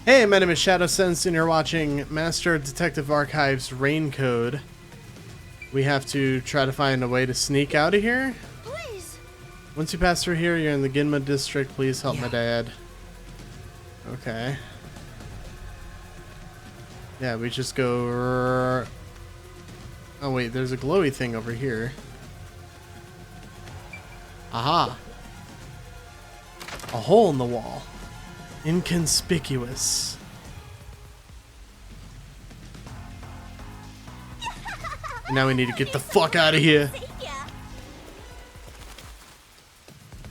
Hey, my name is Shadowsense, and you're watching Master Detective Archives Rain Code. We have to try to find a way to sneak out of here. Please. Once you pass through here, you're in the Ginma district. Please help my dad. Okay. Yeah, we just go... Oh wait, there's a glowy thing over here. Aha! A hole in the wall. Inconspicuous. Now we need to get the fuck out of here.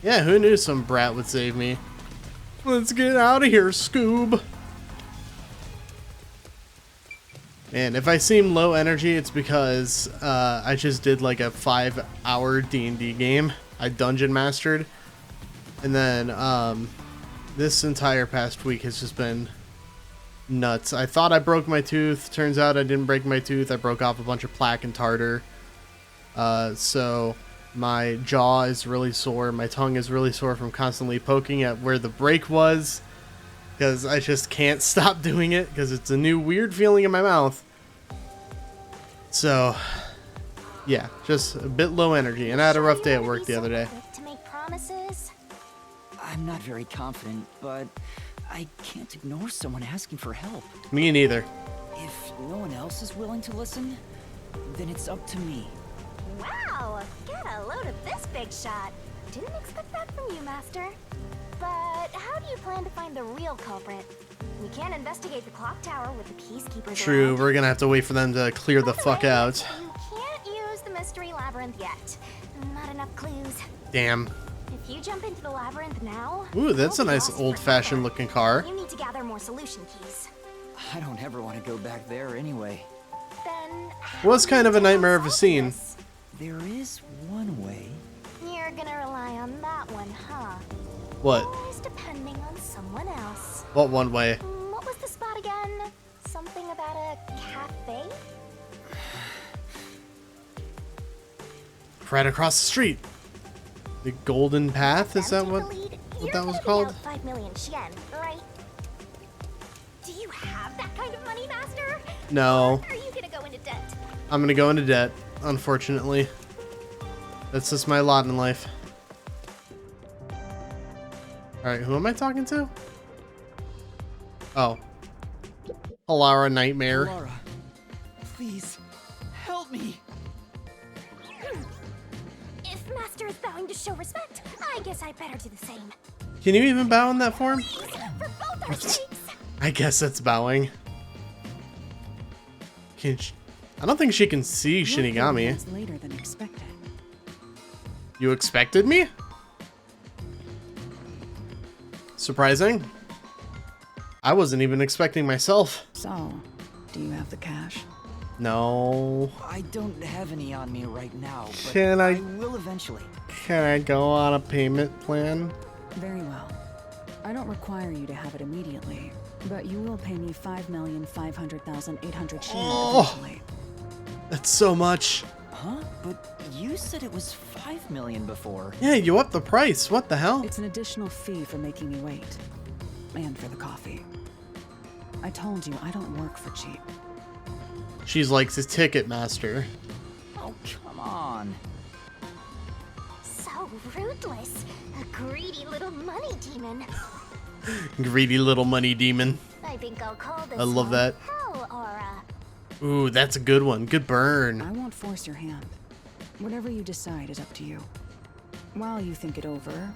Yeah, who knew some brat would save me? Let's get out of here, Scoob. And if I seem low energy, it's because I just did like a 5-hour D&D game. I dungeon mastered. And then this entire past week has just been nuts. I thought I broke my tooth. Turns out I didn't break my tooth. I broke off a bunch of plaque and tartar. So my jaw is really sore. My tongue is really sore from constantly poking at where the break was. Because I just can't stop doing it. Because it's a new weird feeling in my mouth. So, yeah. Just a bit low energy. And I had a rough day at work the other day. To make promises? I'm not very confident, but I can't ignore someone asking for help. Me neither. If no one else is willing to listen, then it's up to me. Wow, get a load of this big shot. Didn't expect that from you, Master. But how do you plan to find the real culprit? We can't investigate the clock tower with the peacekeepers. True, around. we're gonna have to wait for them to clear the fuck out. You can't use the mystery labyrinth yet. Not enough clues. Damn. If you jump into the labyrinth now... Ooh, that's a you'll be nice lost old-fashioned forever. looking car. You need to gather more solution keys. I don't ever want to go back there anyway. Then... Was kind of a nightmare of a scene. There is one way. You're gonna rely on that one, huh? What? Always depending on someone else. What one way? What was the spot again? Something about a cafe? Right across the street. The Golden Path? Is that what that was called? 5 million yen, right? Do you have that kind of money, Master? No. Or are you gonna go into debt? I'm gonna go into debt, unfortunately. That's just my lot in life. Alright, who am I talking to? Oh. Alara Nightmare. Laura, please, help me. If Master is bowing to show respect, I guess I better do the same. Can you even bow in that form? For both our sakes! I guess that's bowing. I don't think she can see Shinigami. It's later than expected. You expected me? Surprising. I wasn't even expecting myself. So, do you have the cash? No. I don't have any on me right now, but Can I- will eventually. Can I go on a payment plan? Very well. I don't require you to have it immediately, but you will pay me 5,500,800 yen Oh. eventually. That's so much. Huh? But you said it was 5 million before. Yeah, you upped the price. What the hell? It's an additional fee for making me wait. And for the coffee. I told you, I don't work for cheap. She's like the ticket master. Oh, come on. So ruthless. A greedy little money demon. Greedy little money demon. I think I'll call this I love one that. Hell Aura. Ooh, that's a good one. Good burn. I won't force your hand. Whatever you decide is up to you. While you think it over,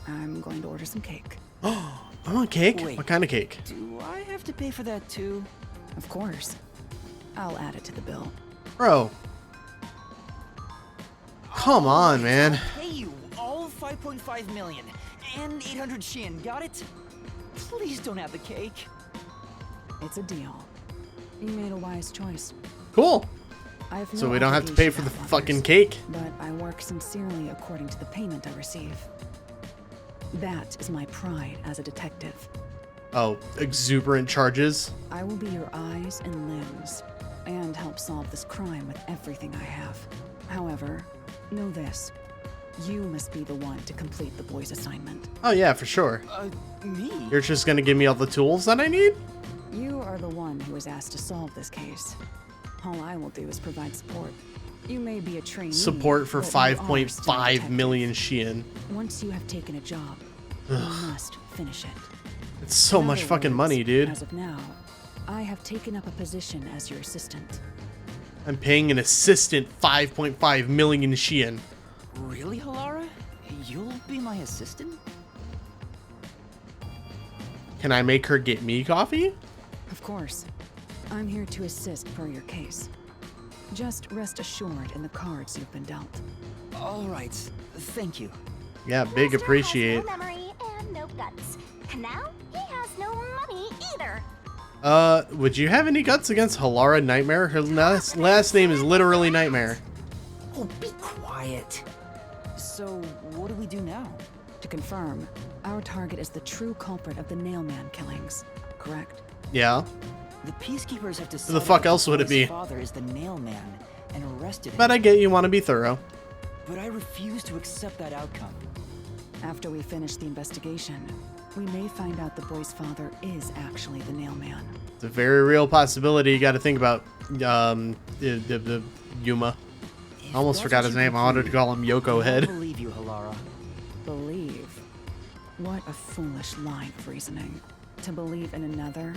I'm going to order some cake. I want cake? Wait. What kind of cake? Do I have to pay for that too? Of course. I'll add it to the bill. Bro. Come on, man. I'll pay you all 5.5 million and 800 shin. Got it? Please don't have the cake. It's a deal. You made a wise choice. Cool. I have So no we don't have to pay for obligation the to help fucking others, cake. But I work sincerely according to the payment I receive. That is my pride as a detective. Oh, exuberant charges. I will be your eyes and limbs, and help solve this crime with everything I have. However, know this. You must be the one to complete the boy's assignment. Oh yeah, for sure. Me? You're just gonna give me all the tools that I need? You are the one who was asked to solve this case. All I will do is provide support. You may be a trainee. Support for but you are still a 5.5 detective. million Shein. Once you have taken a job, you must finish it. It's so In much other fucking words, money, dude. As of now, I have taken up a position as your assistant. I'm paying an assistant 5.5 million Shein. Really, Halara? You'll be my assistant? Can I make her get me coffee? Of course. I'm here to assist per your case. Just rest assured in the cards you've been dealt. All right. Thank you. Yeah, big Master appreciate. has no memory and no guts. And now he has no money either. Would you have any guts against Halara Nightmare? Her last name is literally Nightmare. Oh, be quiet. So, what do we do now? To confirm, our target is the true culprit of the Nailman killings, correct? Yeah. The peacekeepers have Who decided the fuck that else would it boy's be? father is the Nailman and arrested him. But I get you want to be thorough. But I refuse to accept that outcome. After we finish the investigation, we may find out the boy's father is actually the Nailman. It's a very real possibility you got to think about. The Yuma. If I almost that's forgot what his you name. I wanted to conclude, call him Yoko I Head. believe you, Halara. Believe? What a foolish line of reasoning. To believe in another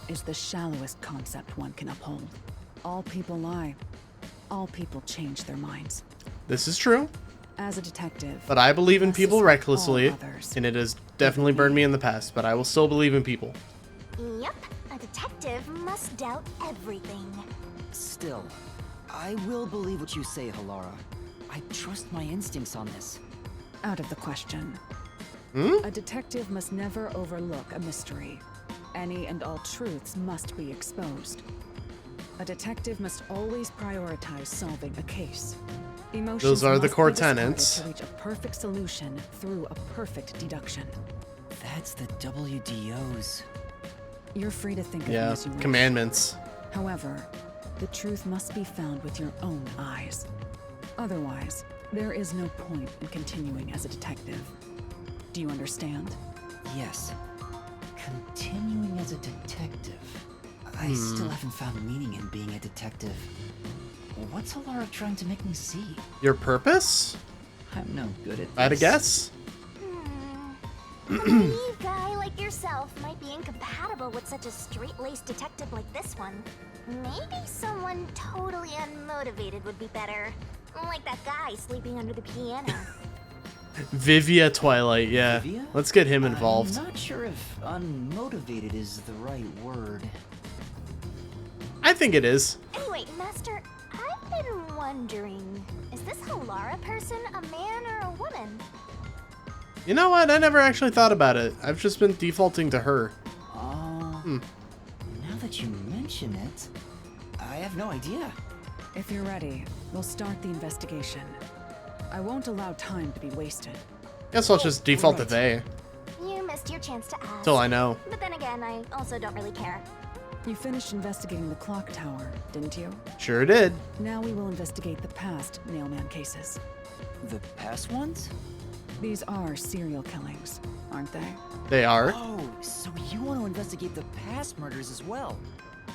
is the shallowest concept one can uphold. All people lie. All people change their minds. This is true, As a detective, but I believe in must people suspect recklessly, all others. and it has definitely burned me in the past, but I will still believe in people. Yep, a detective must doubt everything. Still, I will believe what you say, Halara. I trust my instincts on this. Out of the question. A detective must never overlook a mystery. Any and all truths must be exposed. A detective must always prioritize solving a case. Emotions Those are the must core be discarded tenets. to reach a perfect solution through a perfect deduction. That's the WDOs. You're free to think of Yeah, them as you wish. commandments. However, the truth must be found with your own eyes. Otherwise, there is no point in continuing as a detective. Do you understand? Yes. Continuing as a detective. I still haven't found meaning in being a detective. What's Halara trying to make me see? Your purpose? I'm no good at this. I had a guess. A naive guy like yourself might be incompatible with such a straight-laced detective like this one. Maybe someone totally unmotivated would be better. Like that guy sleeping under the piano. Vivia Twilight, yeah. Vivia? Let's get him involved. I'm not sure if unmotivated is the right word. I think it is. Anyway, Master, I've been wondering, is this Halara person a man or a woman? You know what? I never actually thought about it. I've just been defaulting to her. Now that you mention it, I have no idea. If you're ready, we'll start the investigation. I won't allow time to be wasted. Guess I'll just default to right. they. You missed your chance to ask. Till I know. But then again, I also don't really care. You finished investigating the clock tower, didn't you? Sure did. Now we will investigate the past Nailman cases. The past ones? These are serial killings, aren't they? They are. Oh, so you want to investigate the past murders as well?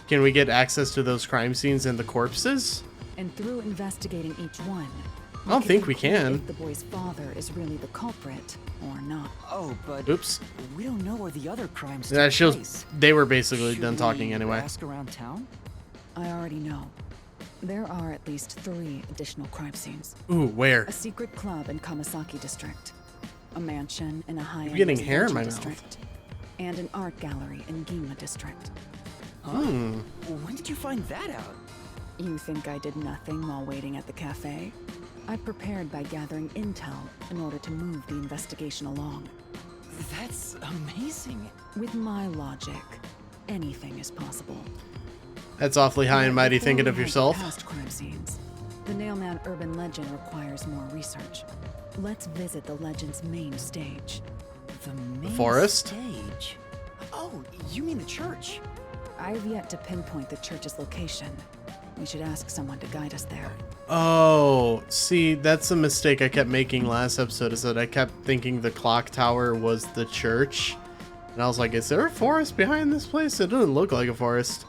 Can we get access to those crime scenes and the corpses? And through investigating each one, I don't think we conclude can. if the boy's father is really the culprit or not. Oh, but Oops. we don't know where the other crimes Yeah, took place. they were basically Should done talking we anyway. ask around town? I already know. There are at least 3 additional crime scenes. Ooh, where? A secret club in Kamasaki district, a mansion in a high-end getting hair in residential my mouth. district, and an art gallery in Ginma district. When did you find that out? You think I did nothing while waiting at the cafe? I prepared by gathering intel in order to move the investigation along. That's amazing. With my logic, anything is possible. That's awfully high and mighty Before thinking we of head to yourself. Past crime scenes. The Nailman urban legend requires more research. Let's visit the legend's main stage. The main forest? stage? Oh, you mean the church? I've yet to pinpoint the church's location. We should ask someone to guide us there. Oh, see, that's a mistake I kept making last episode, is that I kept thinking the clock tower was the church. And I was like, is there a forest behind this place? It doesn't look like a forest.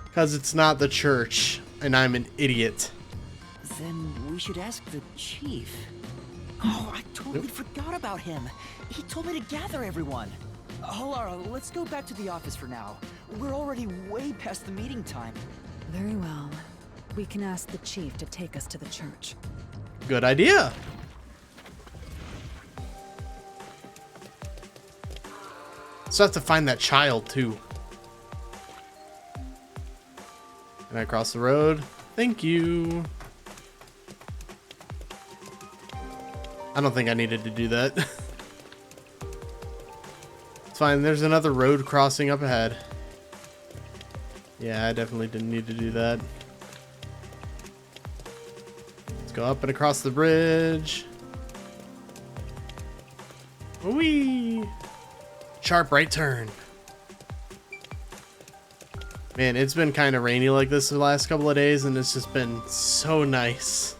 Because it's not the church, and I'm an idiot. Then we should ask the chief. Oh, I totally forgot about him. He told me to gather everyone. Alara, let's go back to the office for now. We're already way past the meeting time. Very well. We can ask the chief to take us to the church. Good idea. So I have to find that child, too. Can I cross the road? Thank you. I don't think I needed to do that. It's fine. There's another road crossing up ahead. Yeah, I definitely didn't need to do that. Let's go up and across the bridge. Whee! Sharp right turn. Man, it's been kind of rainy like this the last couple of days, and it's just been so nice.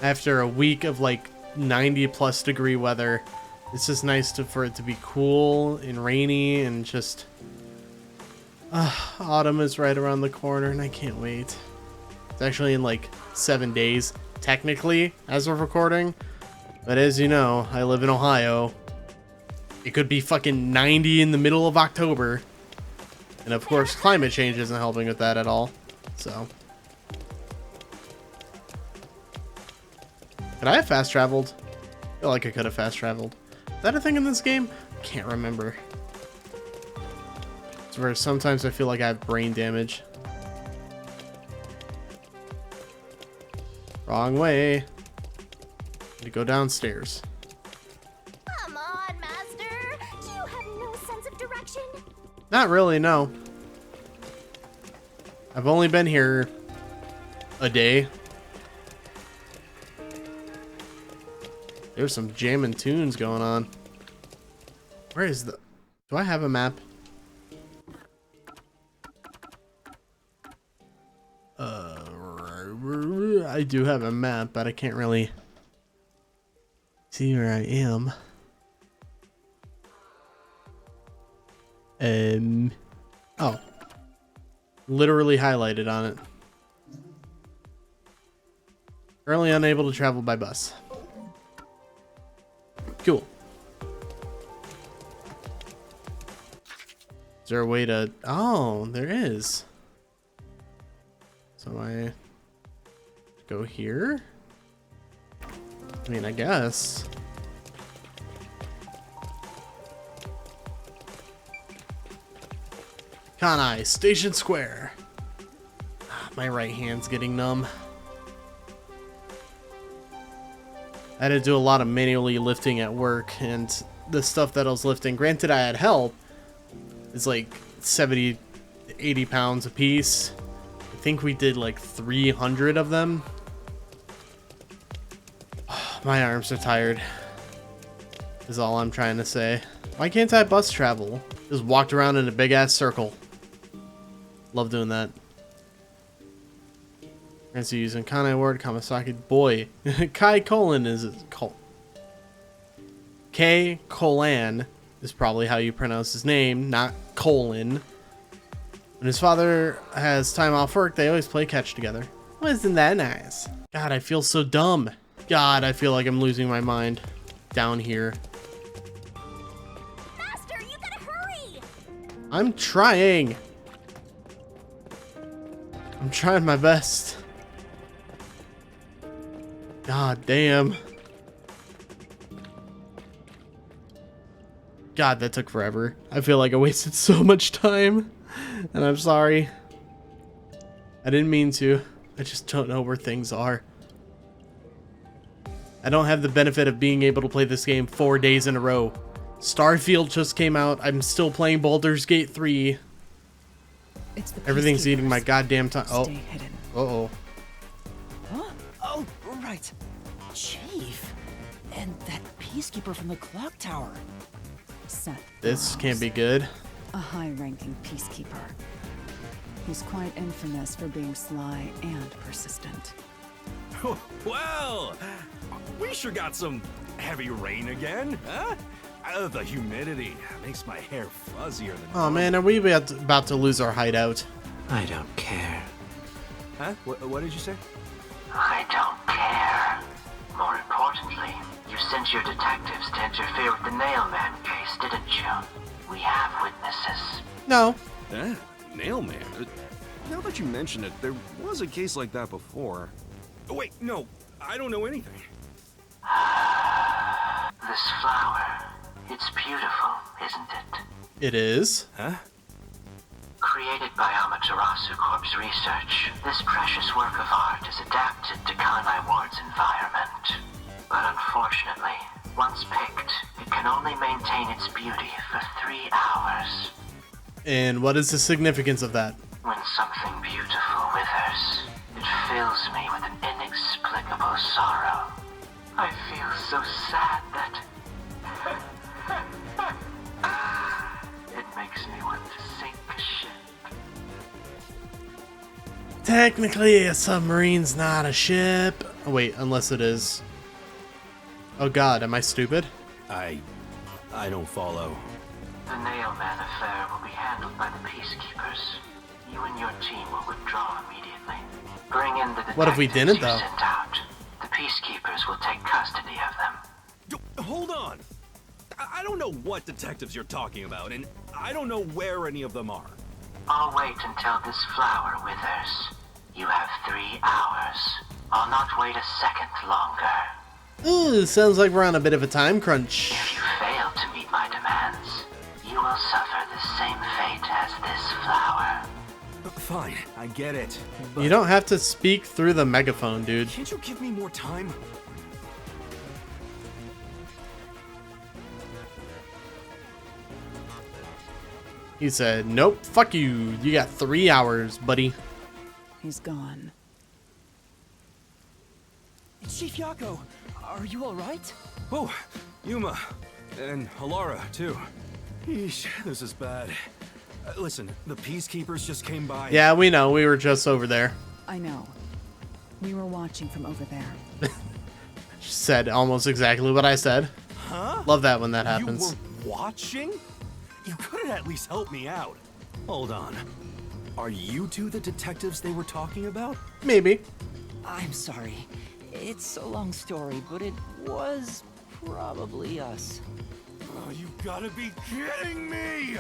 After a week of like 90+ degree weather, it's just nice for it to be cool and rainy, and just autumn is right around the corner, and I can't wait. It's actually in like 7 days, technically, as of recording. But as you know, I live in Ohio. It could be fucking 90 in the middle of October. And of course, climate change isn't helping with that at all. So. Could I have fast traveled? I feel like I could have fast traveled. Is that a thing in this game? Can't remember. It's where sometimes I feel like I have brain damage. Wrong way. Need to go downstairs. Come on, Master. Do you have no sense of direction? Not really, no. I've only been here a day. There's some jamming tunes going on. Where is the... Do I have a map? I do have a map, but I can't really see where I am. Oh. Literally highlighted on it. Currently unable to travel by bus. Cool. Is there a way to... Oh, there is. So I go here? I mean, I guess. Kanai, Station Square. My right hand's getting numb. I had to do a lot of manually lifting at work, and the stuff that I was lifting, granted I had help, is like 70 to 80 pounds a piece. I think we did like 300 of them. My arms are tired, is all I'm trying to say. Why can't I bus travel? Just walked around in a big ass circle. Love doing that. Fancy using Kanai word, Kamasaki. Boy. Kai Colon is K Colan is probably how you pronounce his name, not Colon. When his father has time off work, they always play catch together. Wasn't that nice? God, I feel so dumb. God, I feel like I'm losing my mind down here. Master, you gotta hurry! I'm trying. I'm trying my best. God damn. God, that took forever. I feel like I wasted so much time. And I'm sorry. I didn't mean to. I just don't know where things are. I don't have the benefit of being able to play this game 4 days in a row. Starfield just came out. I'm still playing Baldur's Gate 3. It's the Everything's eating my peacekeepers. goddamn time. Oh. Stay hidden. Uh-oh. Huh? Oh, right. Chief. And that peacekeeper from the clock tower. Seth This Burrows, can't be good. a high-ranking peacekeeper. He's quite infamous for being sly and persistent. Well, we sure got some heavy rain again, huh? The humidity makes my hair fuzzier than Oh man, are we about to lose our hideout? I don't care. Huh? What did you say? I don't care. More importantly, you sent your detectives to interfere with the Nailman case, didn't you? We have witnesses. No. Nailman? Now that you mention it, there was a case like that before. Oh, wait, no, I don't know anything. This flower, it's beautiful, isn't it? It is. Huh? Created by Amaterasu Corp's research, this precious work of art is adapted to Kanai Ward's environment. But unfortunately, once picked, it can only maintain its beauty for 3 hours. And what is the significance of that? When something beautiful withers, it fills me with an inexplicable sorrow. I feel so sad that it makes me want to sink a ship. Technically, a submarine's not a ship. Oh, wait, unless it is. Oh god, am I stupid? I don't follow. The Nailman affair will be handled by the Peacekeepers. You and your team will withdraw immediately. Bring in the detectives What if we didn't, you though? sent out. The Peacekeepers will take custody of them. Hold on. I don't know what detectives you're talking about, and I don't know where any of them are. I'll wait until this flower withers. You have 3 hours. I'll not wait a second longer. Ooh, sounds like we're on a bit of a time crunch. If you fail to meet my demands, you will suffer the same fate as this flower. Fine, I get it. But You don't have to speak through the megaphone, dude. can't you give me more time? He said, nope, fuck you. You got 3 hours, buddy. He's gone. Chief Yako, are you all right? Oh, Yuma. And Halara, too. Yeesh, this is bad. Listen, the Peacekeepers just came by. Yeah, we know. We were just over there. I know. We were watching from over there. She said almost exactly what I said. Huh? Love that when that happens. You were watching? You could have at least helped me out. Hold on. Are you two the detectives they were talking about? Maybe. I'm sorry. It's a long story, but it was probably us. Oh, you gotta be kidding me!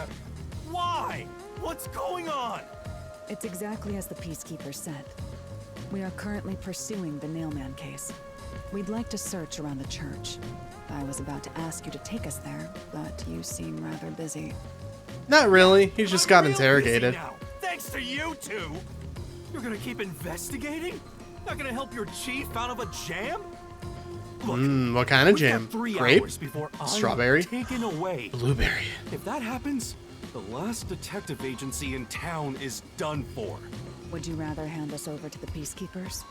Why? What's going on? It's exactly as the Peacekeeper said. We are currently pursuing the Nailman case. We'd like to search around the church. I was about to ask you to take us there, but you seem rather busy. Not really. He just got I'm real interrogated. busy now, thanks to you two! You're gonna keep investigating? Not gonna help your chief out of a jam? Look, What kind of we've got jam? 3 Grape? hours before I'm Strawberry? taken away. Blueberry. If that happens, the last detective agency in town is done for. Would you rather hand us over to the Peacekeepers?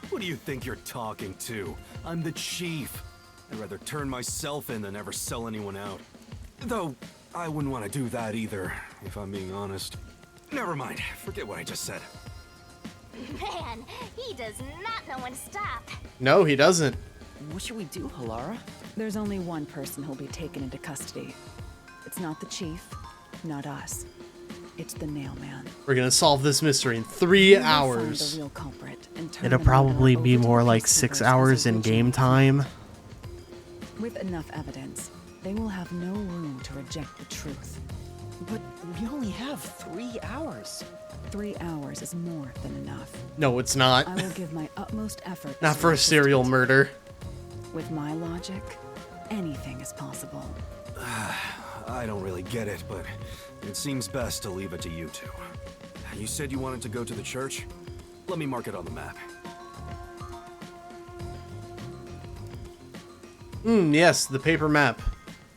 Who do you think you're talking to? I'm the chief. I'd rather turn myself in than ever sell anyone out. Though, I wouldn't want to do that either, if I'm being honest. Never mind, forget what I just said. Man, he does not know when to stop. No, he doesn't. What should we do, Halara? There's only one person who'll be taken into custody. It's not the chief, not us. It's the Nailman. We're gonna solve this mystery in 3 We will find hours. the real culprit and turn It'll the probably murderer be over to more the like Peacekeepers 6 as hours a in game routine time. With enough evidence, they will have no room to reject the truth. But we only have 3 hours. 3 hours is more than enough. No, it's not. I will give my utmost effort. to Not for a assist serial it. murder. With my logic, anything is possible. I don't really get it, but it seems best to leave it to you two. You said you wanted to go to the church? Let me mark it on the map. Yes, the paper map.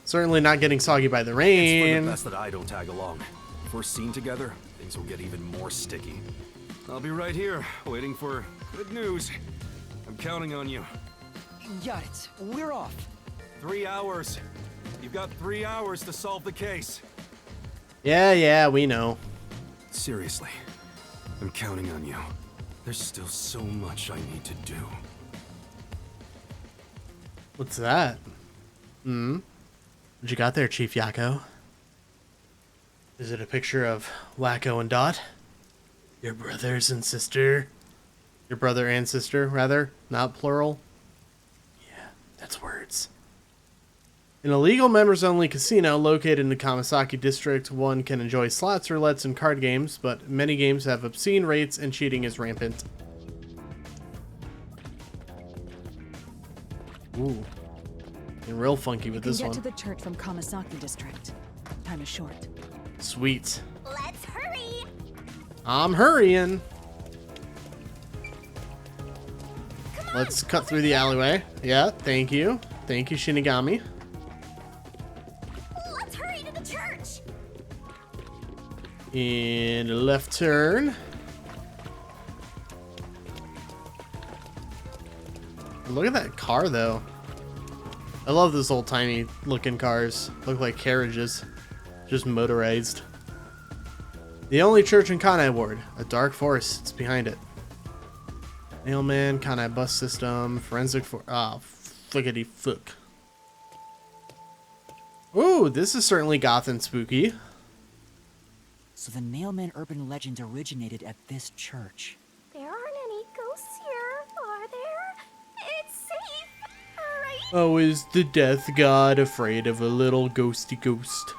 Certainly not getting soggy by the It's for rain. the best that I don't tag along. If we're seen together, things will get even more sticky. I'll be right here, waiting for good news. I'm counting on you. Got it. We're off. 3 hours. You've got 3 hours to solve the case. Yeah, we know. Seriously, I'm counting on you. There's still so much I need to do. What's that? What you got there, Chief Yakko? Is it a picture of Wacko and Dot? Your brothers and sister? Your brother and sister, rather, not plural? Yeah, that's words. An illegal members-only casino located in the Kamasaki district, one can enjoy slots, roulettes, and card games, but many games have obscene rates and cheating is rampant. Ooh. Getting real funky with this You can one. get to the church from Kamasaki district. Time is short. Sweet. Let's hurry! I'm hurrying. Let's cut through the alleyway. Yeah, thank you. Thank you, Shinigami. Let's hurry to the church! And a left turn. Look at that car, though. I love those old tiny looking cars. Look like carriages. Just motorized. The only church in Kanai Ward. A dark forest sits behind it. Mailman, Kanai bus system, forensic for flickety flick. Ooh, this is certainly goth and spooky. So the mailman urban legend originated at this church. There aren't any ghosts here, are there? It's safe, right? Oh, is the death god afraid of a little ghosty ghost?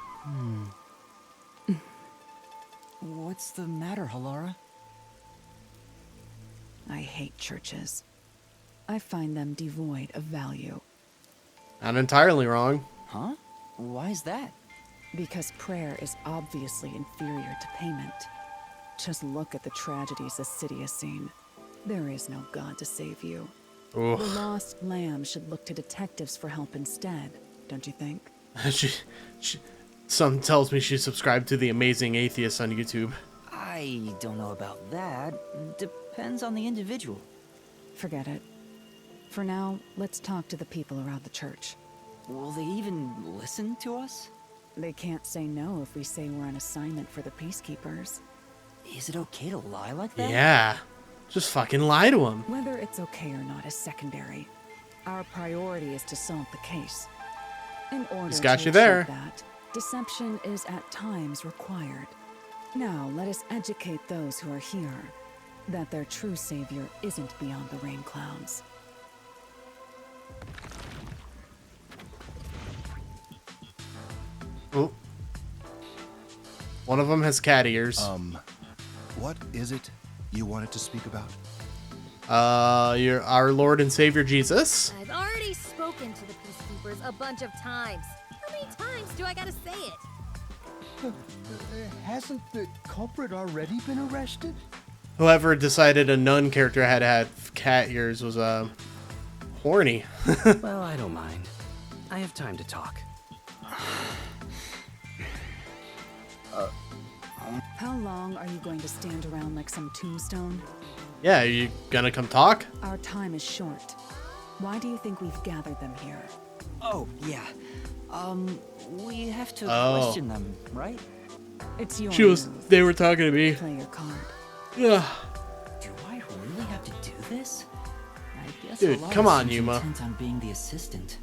What's the matter, Halara? I hate churches. I find them devoid of value. Not entirely wrong. Huh? Why is that? Because prayer is obviously inferior to payment. Just look at the tragedies the city has seen. There is no God to save you. The Ooh. lost lamb should look to detectives for help instead, don't you think? Some tells me she subscribed to the Amazing Atheist on YouTube. I don't know about that. Depends on the individual. Forget it. For now, let's talk to the people around the church. Will they even listen to us? They can't say no if we say we're on assignment for the peacekeepers. Is it okay to lie like that? Yeah. Just fucking lie to him. Whether it's okay or not is secondary. Our priority is to solve the case. In order He's got to you achieve there. that, deception is at times required. Now, let us educate those who are here that their true savior isn't beyond the rain clouds. Oh. One of them has cat ears. What is it you wanted to speak about? You're our Lord and Savior Jesus. I've already spoken to the peacekeepers a bunch of times. How many times do I gotta say it? Hasn't the culprit already been arrested? Whoever decided a nun character had to have cat ears was horny. Well, I don't mind. I have time to talk. How long are you going to stand around like some tombstone? Yeah, you gonna come talk? Our time is short. Why do you think we've gathered them here? Oh, yeah. We have to Oh. question them, right? It's your move. They were talking to me. Play your card. Yeah. Do I really have to do this? I guess Dude, Halara come on, seems Yuma. intent on being the assistant.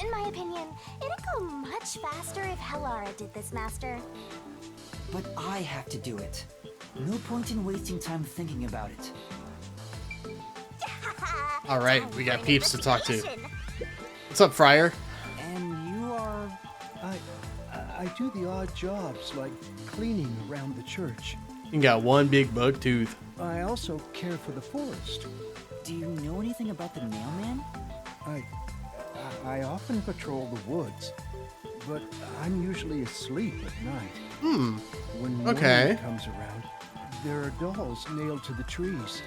In my opinion, it'd go much faster if Halara did this, Master. But I have to do it. No point in wasting time thinking about it. All right, we got Time for an peeps to talk to. investigation. What's up, Friar? And you are... I do the odd jobs like cleaning around the church. You got one big bug tooth. I also care for the forest. Do you know anything about the mailman? I often patrol the woods, but I'm usually asleep at night. When Okay. morning comes around, there are dolls nailed to the trees.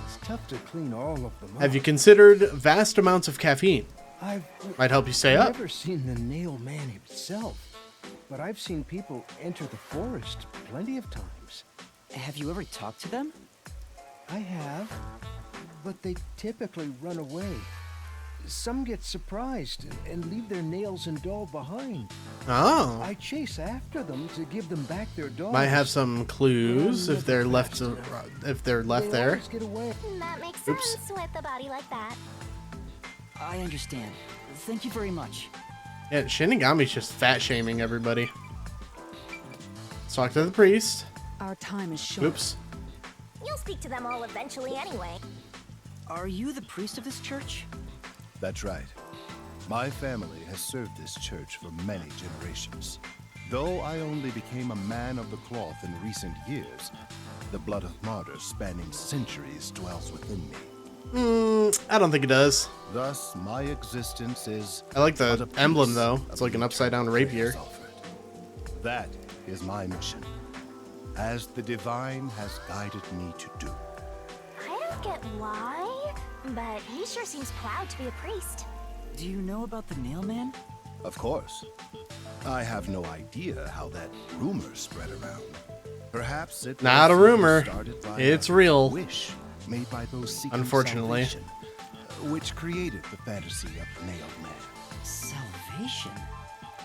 It's tough to clean all of them up. Have you considered vast amounts of caffeine? I've Might help you stay up. never seen the nail man himself, but I've seen people enter the forest plenty of times. Have you ever talked to them? I have, but they typically run away. some get surprised and leave their nails and doll behind. Oh. I chase after them to give them back their dolls. Might have some clues if they're left They there. always get away. That makes Oops. sense with a body like that. I understand. Thank you very much. Yeah, Shinigami's just fat shaming everybody. Let's talk to the priest. Our time is short. Oops. You'll speak to them all eventually anyway. Are you the priest of this church? That's right. My family has served this church for many generations. Though I only became a man of the cloth in recent years, the blood of martyrs spanning centuries dwells within me. I don't think it does. Thus, my existence is... I like the but a emblem, piece though. of It's like an the upside-down eternal rapier. prayers offered. That is my mission, as the divine has guided me to do. I don't get why, but he sure seems proud to be a priest. Do you know about the Nailman? Of course. I have no idea how that rumor spread around. Perhaps it Not was a rumor. started by It's a real. wish made by those seeking Unfortunately. salvation, which created the fantasy of the Nailed Man. Salvation?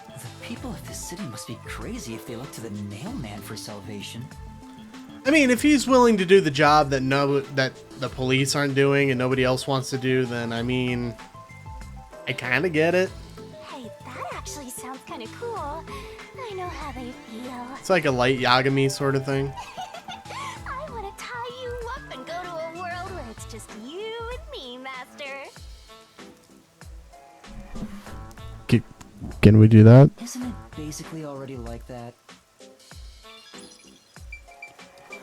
The people of this city must be crazy if they look to the Nailman for salvation. I mean, if he's willing to do the job that the police aren't doing and nobody else wants to do, then I mean, I kind of get it. Hey, that actually sounds kind of cool. I know how they feel. It's like a light Yagami sort of thing. I want to tie you up and go to a world where it's just you and me, Master. Can we do that? Isn't it basically already like that?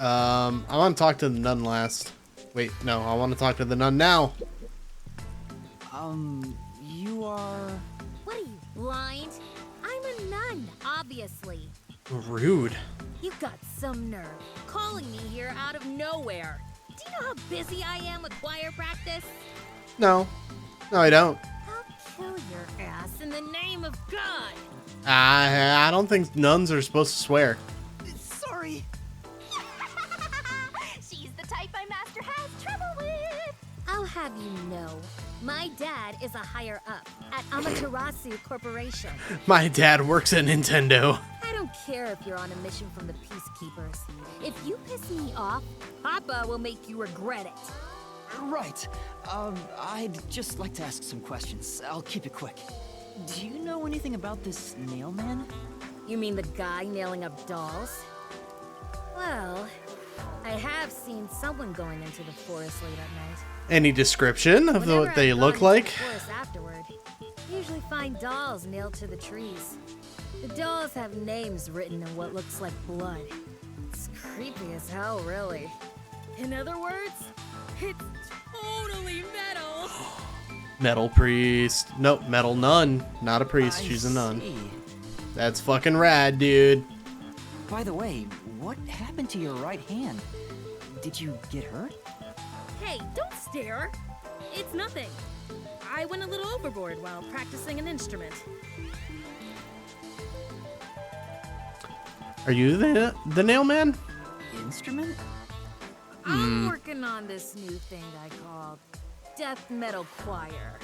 I want to talk to the nun last. Wait, no, I want to talk to the nun now. You are... What are you, blind? I'm a nun, obviously. Rude. You got some nerve calling me here out of nowhere. Do you know how busy I am with choir practice? No, I don't. I'll kill your ass in the name of God. I don't think nuns are supposed to swear. Sorry. She's the type my master has trouble with. I'll have you know, my dad is a higher up at Amaterasu Corporation. My dad works at Nintendo. I don't care if you're on a mission from the Peacekeepers. If you piss me off, Papa will make you regret it. Right. I'd just like to ask some questions. I'll keep it quick. Do you know anything about this Nailman? You mean the guy nailing up dolls? Well, I have seen someone going into the forest late at night. Any description of Whenever what they I've look gone into like? the forest afterward, usually find dolls nailed to the trees. The dolls have names written in what looks like blood. It's creepy as hell, really. In other words, it's totally metal. Metal priest. Nope, metal nun. Not a priest, she's a nun. See. That's fucking rad, dude. By the way, what happened to your right hand? Did you get hurt? Hey, don't stare. It's nothing. I went a little overboard while practicing an instrument. Are you the nail man? Instrument? I'm working on this new thing I call death metal choir.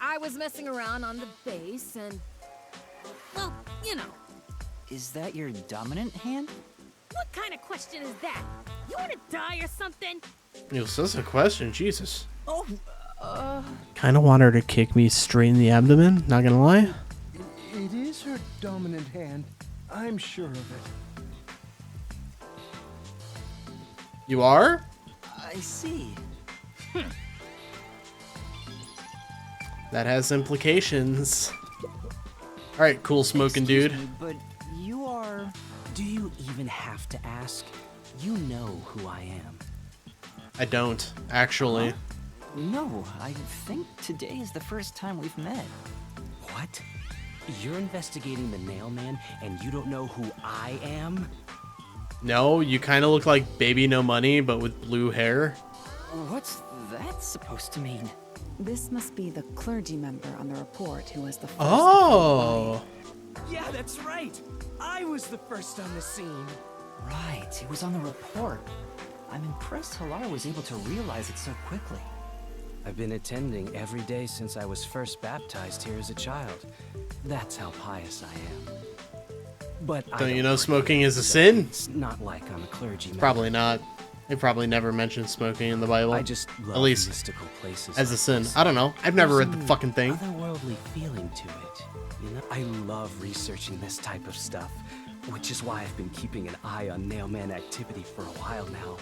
I was messing around on the bass and, well, you know. Is that your dominant hand? What kind of question is that? You want to die or something? That's a question, Jesus. Oh, Kinda want her to kick me straight in the abdomen, not gonna lie. It is her dominant hand. I'm sure of it. You are? I see. That has implications. Alright, cool smoking dude. Excuse me, but you are... Do you even have to ask? You know who I am. I don't, actually. No, I think today is the first time we've met. What? You're investigating the Nailman and you don't know who I am? No, you kinda look like Baby No Money, but with blue hair. What's that supposed to mean? This must be the clergy member on the report who was the first. Oh! Yeah, that's right. I was the first on the scene. Right, it was on the report. I'm impressed Halar was able to realize it so quickly. I've been attending every day since I was first baptized here as a child. That's how pious I am. But I Don't you know work smoking here, is a so sin? It's not like I'm a clergyman. Probably not. They probably never mentioned smoking in the Bible. I just love at least mystical places as a like sin. this. I don't know. I've never There's read the an fucking thing. otherworldly feeling to it. You know, I love researching this type of stuff, which is why I've been keeping an eye on Nailman activity for a while now.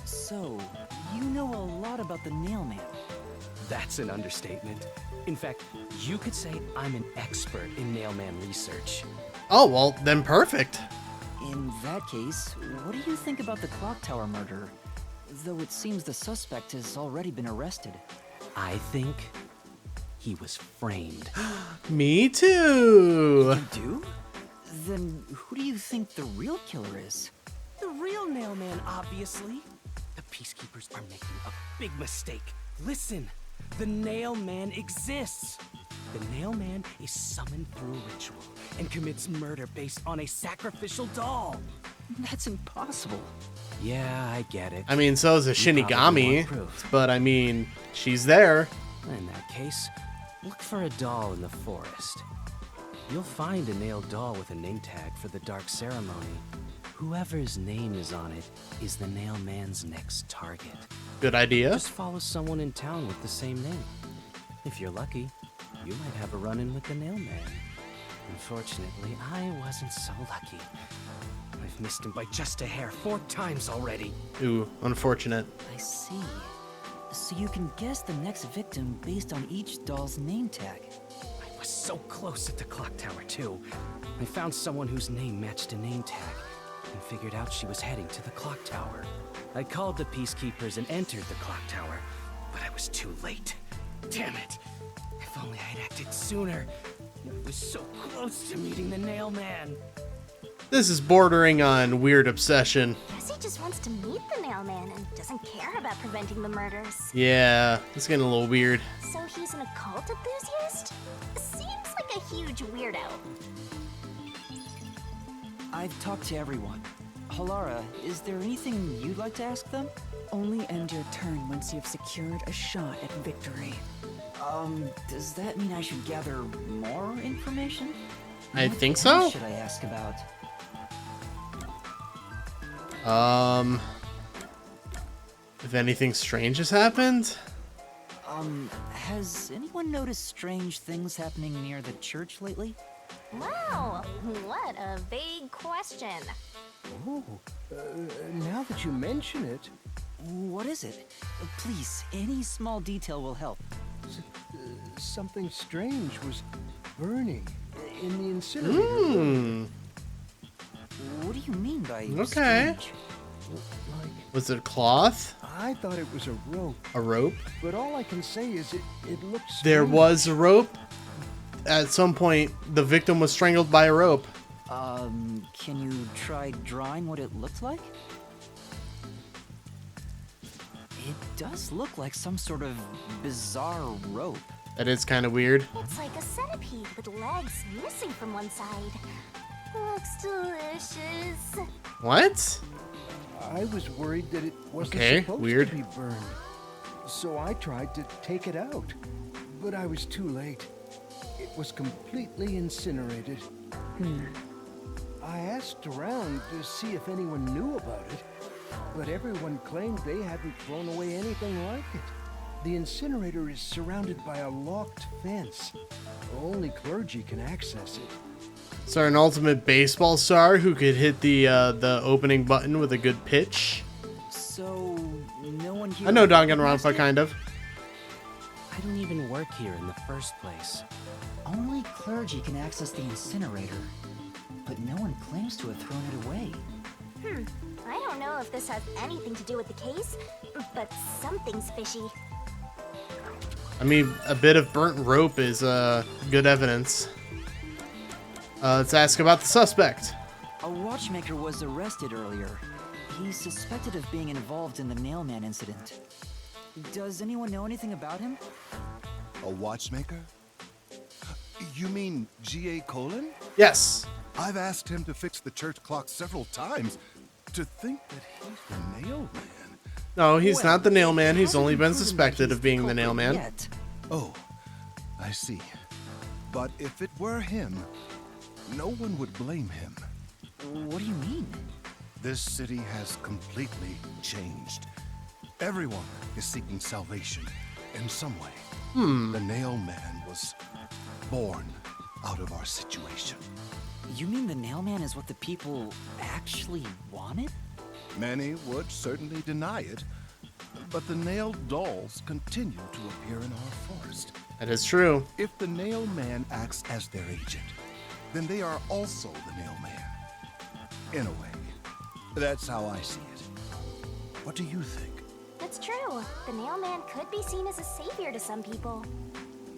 So, you know a lot about the Nailman. That's an understatement. In fact, you could say I'm an expert in Nailman research. Oh, well, then perfect. In that case, what do you think about the clock tower murder? Though it seems the suspect has already been arrested. I think he was framed. Me too. You do? Then who do you think the real killer is? The real Nailman, obviously. The Peacekeepers are making a big mistake. Listen, the Nailman exists. The Nailman is summoned through ritual and commits murder based on a sacrificial doll. That's impossible. Yeah, I get it. I mean, so is a You probably Shinigami, want proof. but I mean, she's there. In that case, look for a doll in the forest. You'll find a nailed doll with a name tag for the Dark Ceremony. Whoever's name is on it is the Nailman's next target. Good idea. Just follow someone in town with the same name. If you're lucky, you might have a run-in with the Nailman. Unfortunately, I wasn't so lucky. I've missed him by just a hair 4 times already. Ooh, unfortunate. I see. So you can guess the next victim based on each doll's name tag. I was so close at the clock tower, too. I found someone whose name matched a name tag and figured out she was heading to the clock tower. I called the Peacekeepers and entered the clock tower, but I was too late. Damn it! If only I'd acted sooner. I was so close to meeting the Nailman. This is bordering on weird obsession. Guess he just wants to meet the Nailman and doesn't care about preventing the murders. Yeah, it's getting a little weird. So he's an occult enthusiast? Seems like a huge weirdo. I've talked to everyone. Halara, is there anything you'd like to ask them? Only end your turn once you've secured a shot at victory. Does that mean I should gather more information? I What think else so. should I ask about? If anything strange has happened? Has anyone noticed strange things happening near the church lately? Wow, what a vague question. Oh, now that you mention it, What is it? Please, any small detail will help. something strange was burning in the incinerator. Hmm. What do you mean by Okay. strange? Like, Was it a cloth? I thought it was a rope, A rope? but all I can say is it looks. There was a rope. At some point, the victim was strangled by a rope. Can you try drawing what it looked like? It does look like some sort of bizarre rope. That is kind of weird. It's like a centipede with legs missing from one side. Looks delicious. What? I was worried that it wasn't Okay, supposed weird. to be burned, so I tried to take it out, but I was too late. It was completely incinerated. I asked around to see if anyone knew about it, but everyone claimed they hadn't thrown away anything like it. The incinerator is surrounded by a locked fence. Only clergy can access it. So an ultimate baseball star who could hit the opening button with a good pitch. So, no one here. I know Danganronpa, kind of. I don't even work here in the first place. Only clergy can access the incinerator, but no one claims to have thrown it away. I don't know if this has anything to do with the case, but something's fishy. I mean, a bit of burnt rope is good evidence. Let's ask about the suspect. A watchmaker was arrested earlier. He's suspected of being involved in the Nailman incident. Does anyone know anything about him? A watchmaker? You mean G.A. Colon? Yes. I've asked him to fix the church clock several times. To think that he's the nail man. No, he's Well, not the nail man. it He's hasn't only been proven that suspected he's of being the culprit nail man. yet. Oh, I see. But if it were him, no one would blame him. What do you mean? This city has completely changed. Everyone is seeking salvation in some way. The Nail Man was born out of our situation. You mean the Nail Man is what the people actually wanted? Many would certainly deny it, but the nailed dolls continue to appear in our forest. That is true. If the Nail Man acts as their agent, then they are also the Nail Man. In a way. That's how I see it. What do you think? It's true. The Nail Man could be seen as a savior to some people.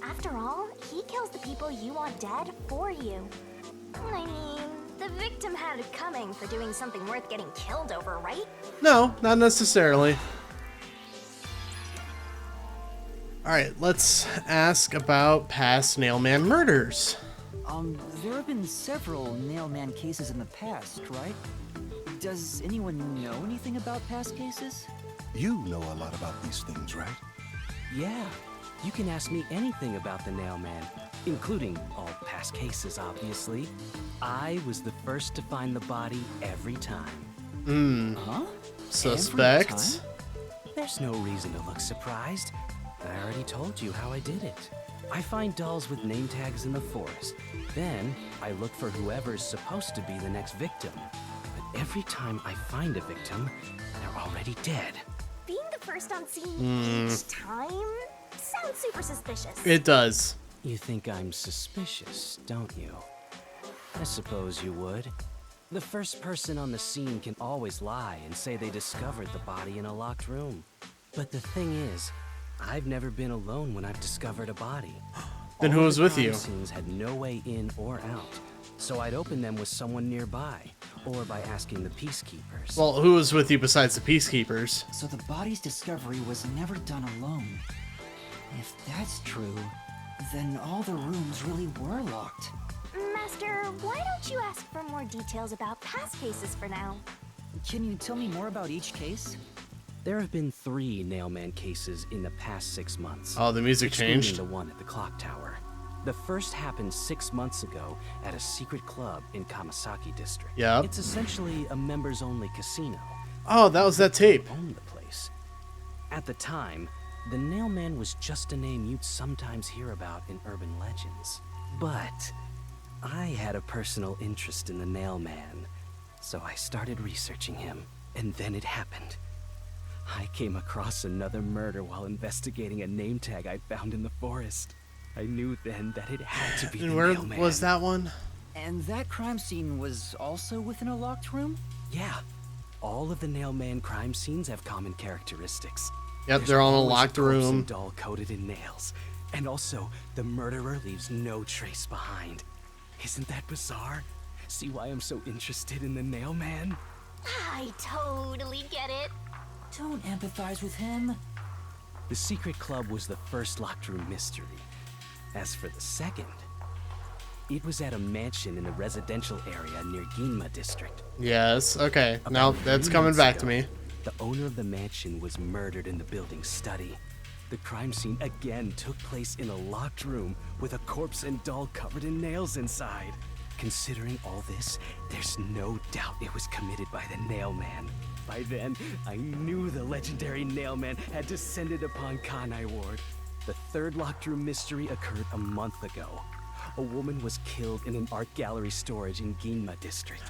After all, he kills the people you want dead for you. I mean, the victim had it coming for doing something worth getting killed over, right? No, not necessarily. Alright, let's ask about past Nailman murders. There have been several Nail Man cases in the past, right? Does anyone know anything about past cases? You know a lot about these things, right? Yeah, you can ask me anything about the Nail Man, including all past cases, obviously. I was the first to find the body every time. Huh? Suspect. Every time? There's no reason to look surprised. I already told you how I did it. I find dolls with name tags in the forest. Then, I look for whoever's supposed to be the next victim. But every time I find a victim, they're already dead. Being the first on scene each time sounds super suspicious. It does. You think I'm suspicious, don't you? I suppose you would. The first person on the scene can always lie and say they discovered the body in a locked room. But the thing is, I've never been alone when I've discovered a body. Then All who was the with crime you? Scenes had no way in or out, so I'd open them with someone nearby, or by asking the peacekeepers. Well, who was with you besides the peacekeepers? So the body's discovery was never done alone. If that's true, then all the rooms really were locked. Master, why don't you ask for more details about past cases for now? Can you tell me more about each case? There have been 3 Nailman cases in the past 6 months. Oh, the music excluding changed. the one at the clock tower. The first happened 6 months ago at a secret club in Kamasaki district. Yep. It's essentially a members-only casino. Oh, that was that tape. Owned the place. At the time, the Nailman was just a name you'd sometimes hear about in urban legends. But I had a personal interest in the Nailman, so I started researching him, and then it happened. I came across another murder while investigating a name tag I found in the forest. I knew then that it had to be the And where Nailman. was that one? And that crime scene was also within a locked room? Yeah. All of the Nailman crime scenes have common characteristics. Yep, There's they're all in a always locked corpse room. and doll coated in nails. And also, the murderer leaves no trace behind. Isn't that bizarre? See why I'm so interested in the Nailman? I totally get it. Don't empathize with him. The secret club was the first locked room mystery. As for the second, it was at a mansion in a residential area near Ginma district. Yes, okay. Now About that's 3 coming months back ago, to me. The owner of the mansion was murdered in the building's study. The crime scene again took place in a locked room with a corpse and doll covered in nails inside. Considering all this, there's no doubt it was committed by the Nailman. By then, I knew the legendary Nailman had descended upon Kanai Ward. The third locked room mystery occurred a month ago. A woman was killed in an art gallery storage in Ginma district.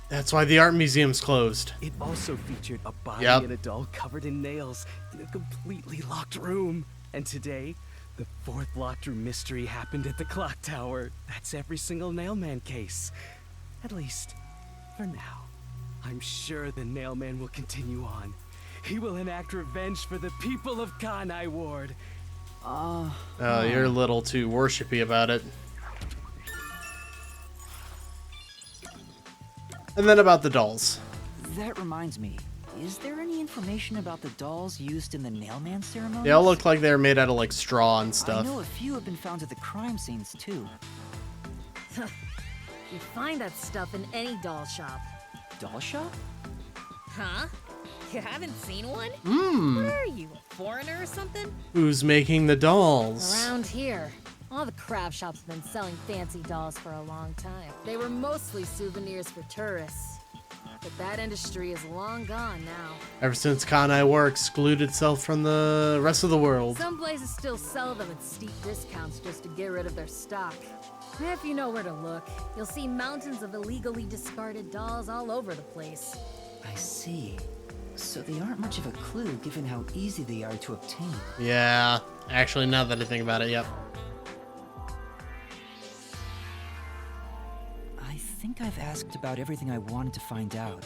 That's why the art museum's closed. It also featured a body Yep. and a doll covered in nails in a completely locked room. And today, the 4th locked room mystery happened at the clock tower. That's every single Nailman case. At least, for now. I'm sure the Nailman will continue on. He will enact revenge for the people of Kanai Ward. Oh, you're a little too worshipy about it. And then about the dolls. That reminds me. Is there any information about the dolls used in the Nailman ceremony? They all look like they're made out of like straw and I stuff. know a few have been found at the crime scenes too. You find that stuff in any doll shop. Doll shop? Huh? You haven't seen one? Hmm. What are you, a foreigner or something? Who's making the dolls? Around here, all the craft shops have been selling fancy dolls for a long time. They were mostly souvenirs for tourists. But that industry is long gone now. Ever since Kanai War excluded itself from the rest of the world. Some places still sell them at steep discounts just to get rid of their stock. If you know where to look, you'll see mountains of illegally discarded dolls all over the place. I see. So they aren't much of a clue given how easy they are to obtain. Yeah, actually, now that I think about it, yep. I think I've asked about everything I wanted to find out.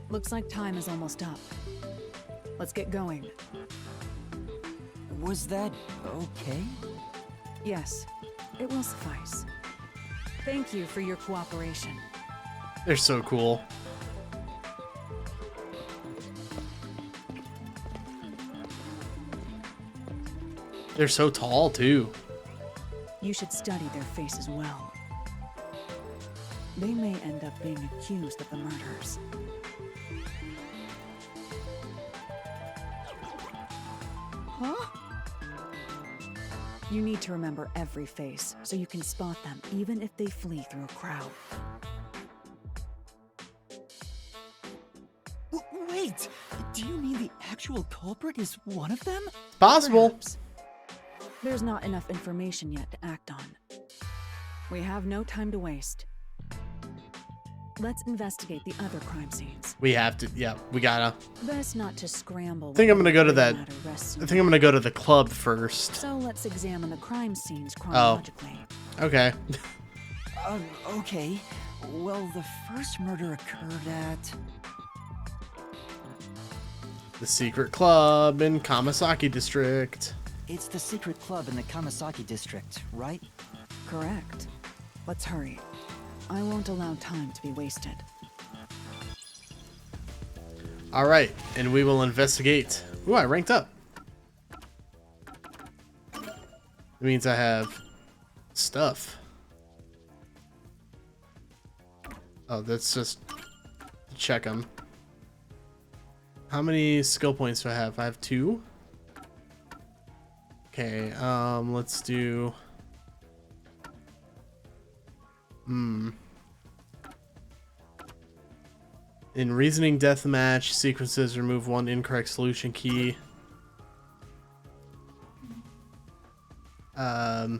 Looks like time is almost up. Let's get going. Was that okay? Yes, it will suffice. Thank you for your cooperation. They're so cool. They're so tall, too. You should study their faces well. They may end up being accused of the murders. Huh? You need to remember every face, so you can spot them even if they flee through a crowd. Wait! Do you mean the actual culprit is one of them? It's possible. Perhaps. There's not enough information yet to act on. We have no time to waste. Let's investigate the other crime scenes. We have to, yeah, we gotta. Best not to scramble. I think I'm gonna go to that. matter rests I in think I'm gonna go to the club first. So let's examine the crime scenes Oh. chronologically. Okay. Okay. Well, the first murder occurred at... The secret club in Kamasaki district. It's the secret club in the Kamasaki district, right? Correct. Let's hurry. I won't allow time to be wasted. All right, and we will investigate. Ooh, I ranked up. It means I have stuff. Oh, that's just check them. How many skill points do I have? I have 2. Okay, let's do... In reasoning deathmatch sequences, remove 1 incorrect solution key. Let's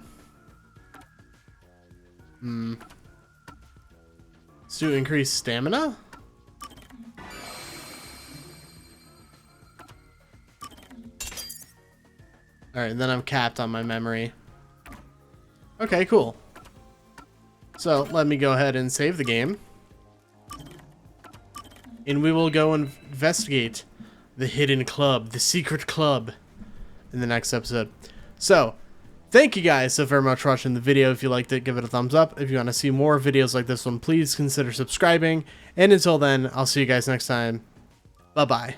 do increased stamina. Alright, and then I'm capped on my memory. Okay, cool. So, let me go ahead and save the game. And we will go investigate the hidden club, the secret club, in the next episode. So, thank you guys so very much for watching the video. If you liked it, give it a thumbs up. If you want to see more videos like this one, please consider subscribing. And until then, I'll see you guys next time. Bye-bye.